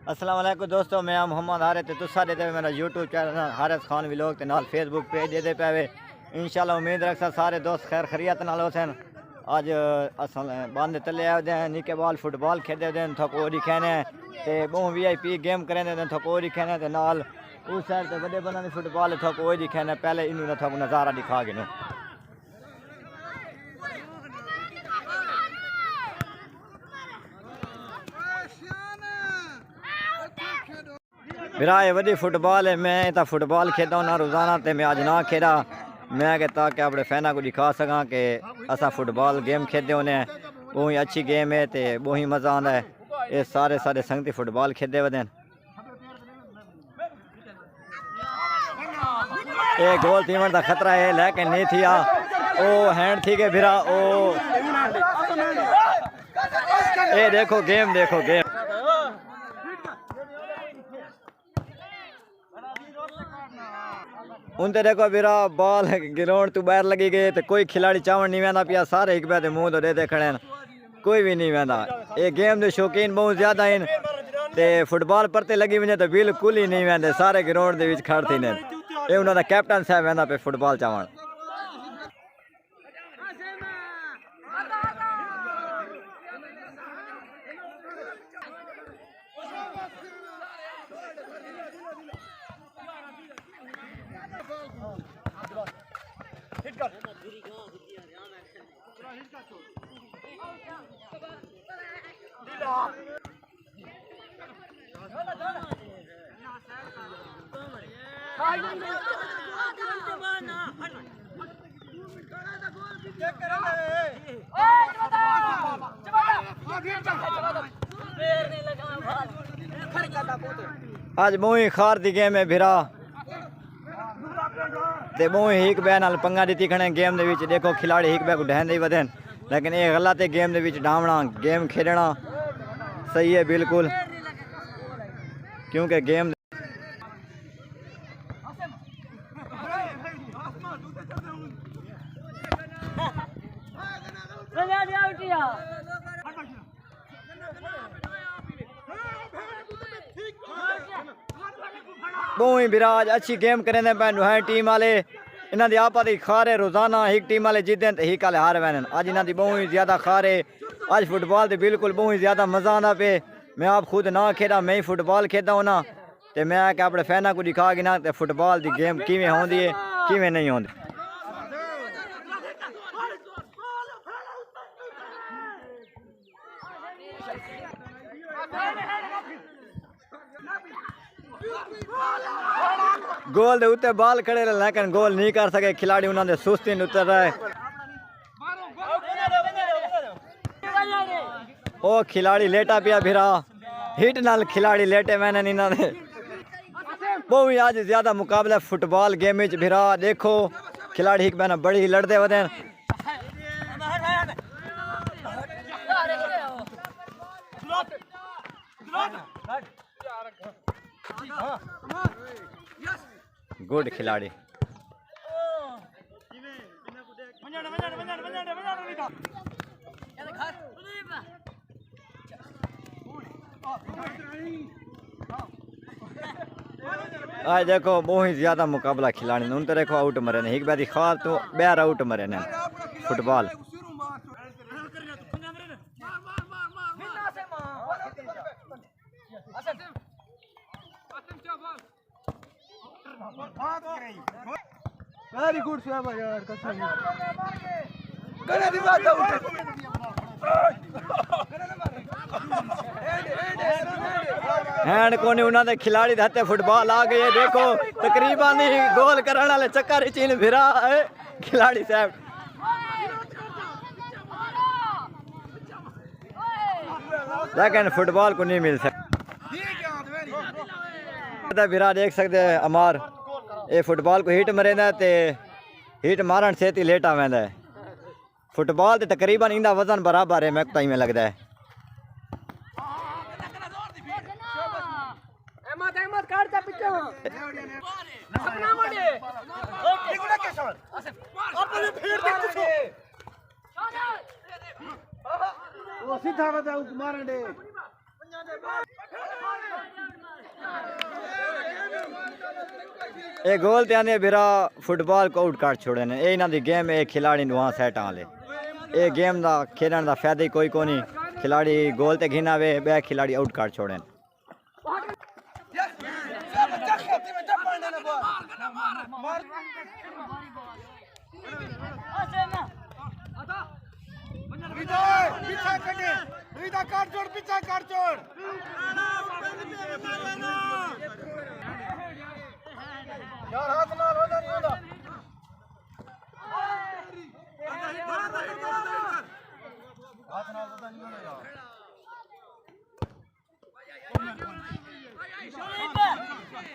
अस्सलाम वालेकुम दोस्तों, मैं मोहम्मद हारिस ते तुसा दे मेरा YouTube channel Haris Khan vlog ते नाल फेसबुक पेज दे पे इंशाल्लाह उम्मीद रखसा सारे दोस्त खैर खैरियत नाल होसन। आज असल बंद तले आए निके बॉल फुटबॉल खेदे दिन थकोरी खेने ते बहु VIP गेम करेंदे दिन थकोरी खेने ते नाल उस साइड ते बड़े बंदा फुटबॉल थकोरी खेने पहले इन्हू ना थको नज़ारा दिखा के मेरा ये वही फुटबॉल है। मैं तो फुटबॉल खेदा हूँ ना रोज़ाना, तो मैं आज ना खेड़ा मैं कि ताकि अपने फैना को दिखा सका कि असा फुटबॉल गेम खेदे होने बहुत ही अच्छी गेम है, तो बहुत ही मज़ा आता है। ये सारे संगती फुटबॉल खेदे वदन। ये गोल तीवन का खतरा है लेकिन नहीं थी ओ हैंड थी के फिरा ओ ये देखो गेम उनते देखो बिरा बॉल ग्राउंड तू बाहर लगी गई तो कोई खिलाड़ी चावण नहीं वहदा पिया, सारे एक बैठे मुंह तो दे खड़े कोई भी नहीं वहदा। ये गेम के शौकीन बहुत ज्यादा हैं ते फुटबॉल परते लगी वजे तो बिल्कुल ही नहीं वहदे, सारे ग्राउंड के खड़ थी ने। ये उन्होंने कैप्टन साहब वहदा पे फुटबॉल चावण। आज मोही खार दी गेम है भिरा ते मोही एक बै नाल पंगा दी खड़े गेम दे विच। देखो खिलाड़ी एक बै को ढहंदे वधन, लेकिन ये गलत है। गेम दे विच डावना गेम खेलना सही है बिल्कुल, क्योंकि गेम बहुत बिराज अच्छी गेम करें पे टीम वाले इन्हों की आपा की खार है। रोजाना एक टीम वाले जीतन तो एक वाले हार वैन। अज इन्हों की बहुत ही ज्यादा खार है। अज फुटबॉल तो बिल्कुल बहुत ही ज्यादा मजा आता पे। मैं आप खुद ना खेड़ा, मैं ही फुटबॉल खेदा हूँ ना, तो मैं अपने फैना को दिखा कि ना तो फुटबॉल की गेम किमें होंदी है किमें नहीं होंदी। गोल दे उत्ते बाल खड़े लेकिन गोल नहीं कर सके खिलाड़ी, उन्होंने सुस्ती उतर रहा है। ओ खिलाड़ी लेटा पिया फिरा हिट नाल खिलाड़ी लेटे मैंने इन्होंने बहुत ही आज ज्यादा मुकाबला फुटबॉल गेम में फिरा। देखो खिलाड़ी एक मैंने बड़ी लड़ते वदन। गुड खिलाड़ी आज देखो बहुत ही ज्यादा मुकाबला खिलाड़ी उन तो देखो आउट मरे ने एक बार खाल तो बैर आउट मरे ने फुटबॉल। वेरी गुड यार कसम हैंड को नहीं उन्होंने खिलाड़ी हथे फुटबॉल आ गई है। देखो तकरीबन ही गोल करने वाले चक्कर चीन फिरा है खिलाड़ी साहब। लेकिन फुटबॉल को नहीं मिल सकता फिरा। देख सकते हैं अमार ये फुटबॉल को हिट मरे ते हिट मारन से ही लेट आवेंदा है। फुटबॉल तो तकरीबन इंदा वजन बराबर है मैं ताई में लगता है। सीधा मारन दे ये गोल ते आने बिरा फुटबॉल को आउट काट छोड़े ने ये इन्हां दी गेम है खिलाड़ी नु वहां सेट आले ये गेम दा खेलण दा फायदा ही कोई कोनी खिलाड़ी गोल ते घिना वे बे खिलाड़ी आउट काट छोड़े पीछा कटे इधर काट छोड़ पीछा काट छोड़ यार हाथ ना हो नहीं होता हाथ ना होता नहीं होता यार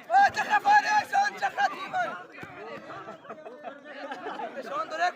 ओ चखा फारे शॉन चखा दी भाई शॉन दरेक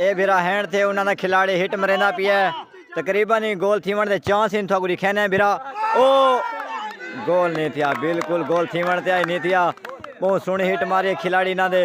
ए बिरा हैंड थे उन्होंने खिलाड़ी हिट मरेंदा पिया तकरीबन ही गोल थीवण दे चांस इन थोड़ी खेने बिरा ओ गोल नहीं थिया बिल्कुल गोल थीवण ते नहीं थिया बहुत सोहनी हिट मारी खिलाड़ी ना दे